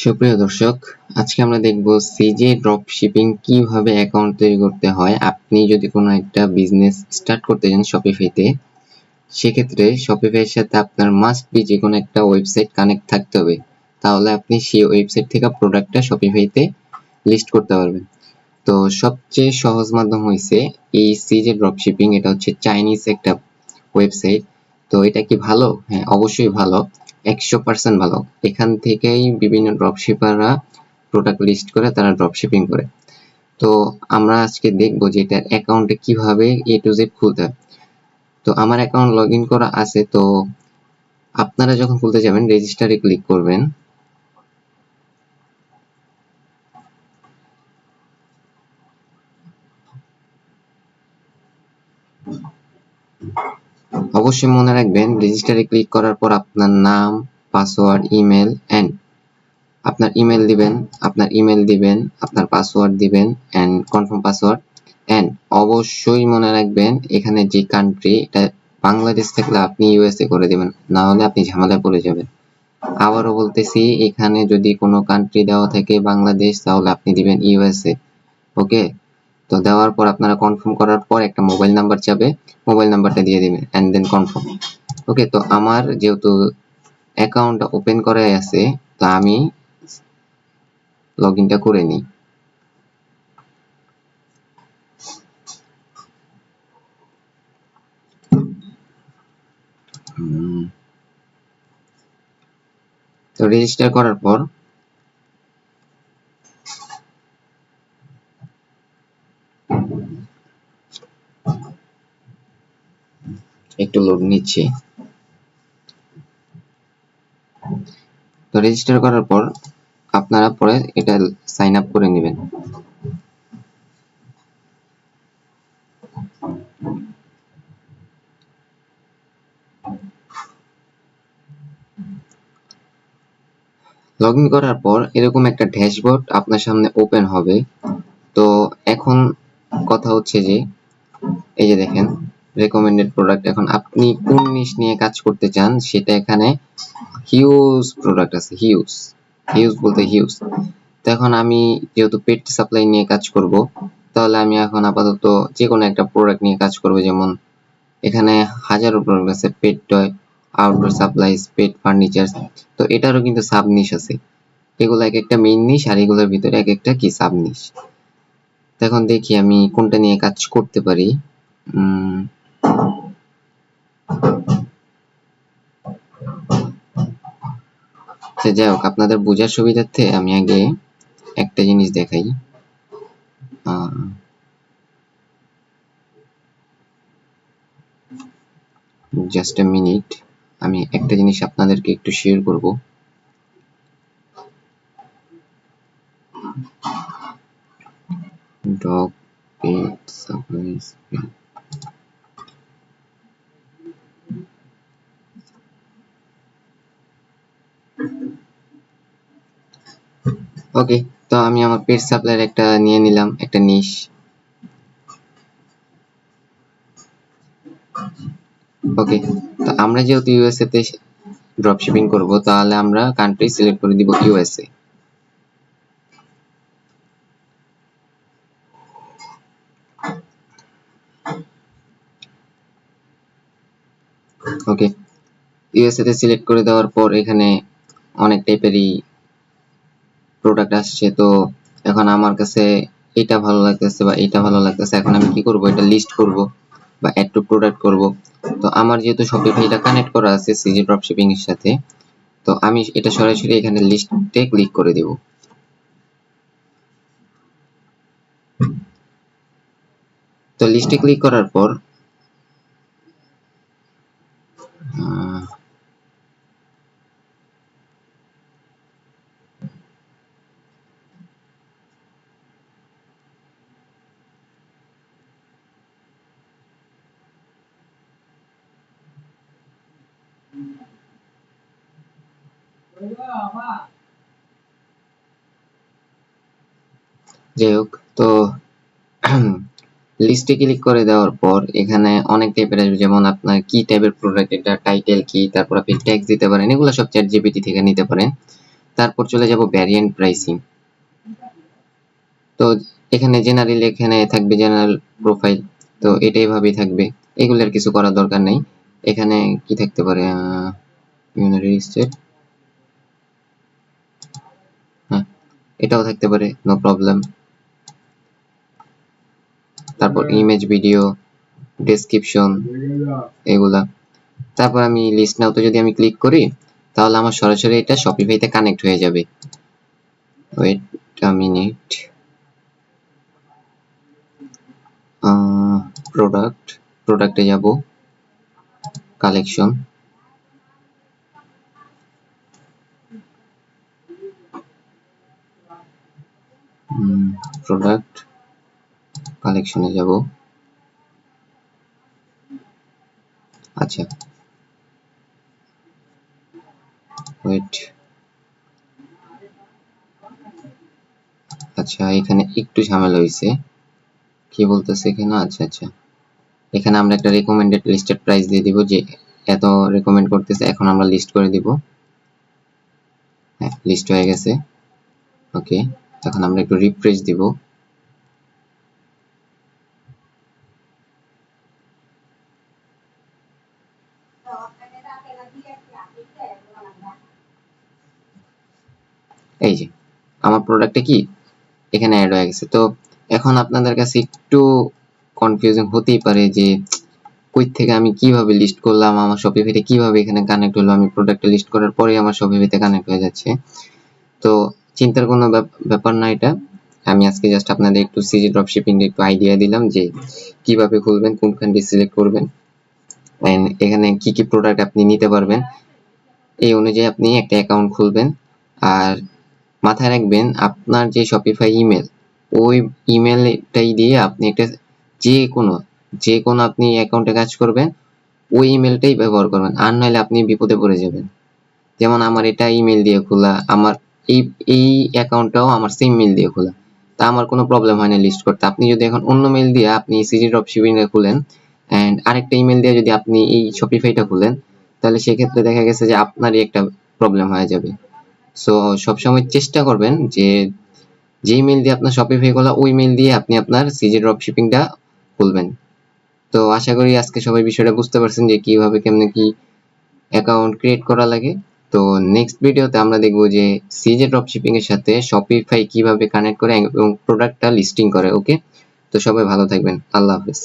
সুপ্রিয় দর্শক, আজকে আমরা দেখব সিজে ড্রপ শিপিং কিভাবে অ্যাকাউন্ট তৈরি করতে হয়। আপনি যদি কোনো একটা বিজনেস স্টার্ট করতে চান শপিফাইতে, সেক্ষেত্রে শপিফাইয়ের সাথে আপনার মাস্ট বি যে কোনো একটা ওয়েবসাইট কানেক্ট থাকতে হবে। তাহলে আপনি সেই ওয়েবসাইট থেকে প্রোডাক্টটা শপিফাইতে লিস্ট করতে পারবেন। তো সবচেয়ে সহজ মাধ্যম হয়েছে এই সিজে ড্রপ শিপিং। এটা হচ্ছে চাইনিজ একটা ওয়েবসাইট। তো এটা কি ভালো? হ্যাঁ, অবশ্যই ভালো, 100% ভালো। এখান থেকেই বিভিন্ন ড্রপশিপাররা প্রোডাক্ট লিস্ট করে তারা ড্রপশিপিং করে। তো আমরা আজকে দেখবো যে এটার অ্যাকাউন্টে কিভাবে এ টু জেড খুলতে হয়। তো আমার অ্যাকাউন্ট লগ ইন করা আছে। তো আপনারা যখন খুলতে যাবেন রেজিস্টারে ক্লিক করবেন। অবশ্যই মনে রাখবেন রেজিস্টারে ক্লিক করার পর আপনার নাম, পাসওয়ার্ড, ইমেল এন্ড আপনার ইমেল দিবেন, আপনার পাসওয়ার্ড দিবেন এন্ড কনফার্ম পাসওয়ার্ড। এন্ড অবশ্যই মনে রাখবেন এখানে যে কান্ট্রি, এটা বাংলাদেশ থাকলে আপনি ইউএসএ করে দিবেন, না হলে আপনি ঝামেলায় পড়ে যাবেন। আবারও বলতেছি, এখানে যদি কোনো কান্ট্রি দেওয়া থাকে বাংলাদেশ, তাহলে আপনি দিবেন ইউএসএ। ওকে, তো দেওয়ার পর আপনারা কনফার্ম করার পর একটা মোবাইল নাম্বার চাবে, মোবাইল নাম্বারটা দিয়ে দিবেন এন্ড দেন কনফার্ম। ওকে, তো আমার যেহেতু অ্যাকাউন্টটা ওপেন করাই আছে, তো আমি লগইনটা করে নিই। তো রেজিস্টার করার পর একটু লোড নিচ্ছে। তো রেজিস্টার করার পর আপনারা পরে এটা সাইন আপ করে নেবেন। লগ ইন করার পর এরকম একটা ড্যাশবোর্ড আপনার সামনে ওপেন হবে। তো এখন কথা হচ্ছে যে এই যে দেখেন রেকমেন্ডেড প্রোডাক্ট। এখন আপনি কোন নিশ নিয়ে কাজ করতে চান সেটা এখানে হিউজ প্রোডাক্ট আছে, হিউজ হিউজ বলতে হিউজ। তো এখন আমি যেহেতু পেট সাপ্লাই নিয়ে কাজ করব, তাহলে আমি এখন আপাতত যে কোনো একটা প্রোডাক্ট নিয়ে কাজ করব। যেমন এখানে হাজারো প্রোডাক্ট আছে, পেট টয়, আউটডোর সাপ্লাইজ, পেট ফার্নিচার। তো এটারও কিন্তু সাব নিশ আছে। এগুলো এক একটা মেইন নিশ আর এগুলোর ভিতরে এক একটা কি সাব নিশ। তো এখন দেখি আমি কোনটা নিয়ে কাজ করতে পারি। যাই হোক, আপনাদের বোঝার সুবিধার্থে আমি আগে একটা জিনিস দেখাই। জাস্ট এ মিনিট, আমি একটা জিনিস আপনাদেরকে একটু শেয়ার করব। ডগ পেট সাপ্লাইজ। ওকে, তো আমি আমার পেট সাপ্লাইয়ের একটা নিয়ে নিলাম, একটা নিশ। ওকে, তো আমরা যেহেতু ইউএসএ তে ড্রপ শিপিং করব, তাহলে আমরা কান্ট্রি সিলেক্ট করে দিব ইউএসএ। ওকে, ইউএসএ তে সিলেক্ট করে দেওয়ার পর এখানে অনেক টাইপেরই প্রোডাক্ট আসছে। তো এখন আমার কাছে এটা ভালো লাগতেছে বা এটা ভালো লাগতেছে, এখন আমি কি করব, এটা লিস্ট করব বা অ্যাড টু প্রোডাক্ট করব। তো আমার যেহেতু শপিফাইটা কানেক্ট করা আছে সিজি ড্রপ শিপিং এর সাথে, তো আমি এটা সরাসরি এখানে লিস্টে ক্লিক করে দেব। তো লিস্টে ক্লিক করার পর যাই হোক, তো লিস্টে ক্লিক করে দেওয়ার পর এখানে অনেক টাইপের আসবে, যেমন আপনার কি টাইপের প্রোডাক্ট, এটা টাইটেল কি, তারপর আপনি ট্যাগ দিতে পারেন। এগুলো সব চ্যাট জিপিটি থেকে নিতে পারেন। তারপর চলে যাব ভ্যারিয়েন্ট প্রাইসিং। তো এখানে জেনারেল, এখানে থাকবে জেনারেল প্রোফাইল, তো এটাই ভাবেই থাকবে, এগুলোর কিছু করার দরকার নেই। এখানে কি থাকতে পারে, হ্যাঁ এটাও থাকতে পারে, নো প্রবলেম। তারপর ইমেজ, ভিডিও, ডেসক্রিপশন, এগুলা। তারপর আমি লিস্ট নাও তো যদি আমি ক্লিক করি, তাহলে আমার সরাসরি এটা শপিফাইতে কানেক্ট হয়ে যাবে। ওয়েট আ মিনিট, প্রোডাক্টে যাব, কালেকশন, প্রোডাক্ট কালেকশনে যাব। আচ্ছা ওয়েট, আচ্ছা এখানে একটু ঝামেলা হয়েছে, কি বলতেছে এখানে, আচ্ছা এখানে আমরা একটা রেকমেন্ডেড লিস্টেড প্রাইস দিয়ে দিব, যে এত রেকমেন্ড করতেছে, এখন আমরা লিস্ট করে দিব। হ্যাঁ লিস্ট হয়ে গেছে, ওকে। এখন আমরা একটু রিফ্রেশ দিব। এই যে আমার প্রোডাক্টে কি এখানে অ্যাড হয়ে গেছে। তো এখন আপনাদের কাছে একটু কনফিউজিং হতেই পারে যে কই থেকে আমি কিভাবে লিস্ট করলাম, আমার শপিফাইতে কিভাবে এখানে কানেক্ট হলো, আমি প্রোডাক্টটা লিস্ট করার পরে আমার শপিফাইতে কানেক্ট হয়ে যাচ্ছে। তো চিন্তার কোনো ব্যাপার না এটা। আমি আজকে জাস্ট আপনাদের একটু সিজি ড্রপশিপিং একটু আইডিয়া দিলাম যে কিভাবে খুলবেন, কোন কান্ট্রি সিলেক্ট করবেন, এন্ড এখানে কি কি প্রোডাক্ট আপনি নিতে পারবেন, এই অনুযায়ী আপনি একটা অ্যাকাউন্ট খুলবেন। আর মাথায় রাখবেন আপনার যে শপিফাই ইমেল, ওই ইমেলটাই দিয়ে আপনি একটা যে কোনো আপনি অ্যাকাউন্টে কাজ করবেন, ওই ইমেলটাই ব্যবহার করবেন, আর নইলে আপনি বিপদে পড়ে যাবেন। যেমন আমার এটা ইমেল দিয়ে খোলা, আমার এই এই অ্যাকাউন্টটাও আমার সেম মেল দিয়ে খোলা, তা আমার কোনো প্রবলেম হয় না লিস্ট করতে। আপনি যদি এখন অন্য মেল দিয়ে আপনি সিজি ড্রপশিপিং এ খুলেন এন্ড আরেকটা ইমেল দিয়ে যদি আপনি এই শপিফাইটা খুলেন, তাহলে সেক্ষেত্রে দেখা গেছে যে আপনারই একটা প্রবলেম হয়ে যাবে। সো সবসময় চেষ্টা করবেন যে যেই মেল দিয়ে আপনার শপিফাই খোলা, ওই মেল দিয়ে আপনি আপনার সিজি ড্রপশিপিংটা খুলবেন। তো আশা করি আজকে সবাই বিষয়টা বুঝতে পারছেন যে কিভাবে কেমনে কি অ্যাকাউন্ট ক্রিয়েট করা লাগে। তো নেক্সট ভিডিওতে আমরা দেখব যে সিজে ড্রপশিপিং এর সাথে শপিফাই কিভাবে কানেক্ট করে এবং প্রোডাক্টটা লিস্টিং করে। ওকে, তো সবাই ভালো থাকবেন, আল্লাহ হাফেজ।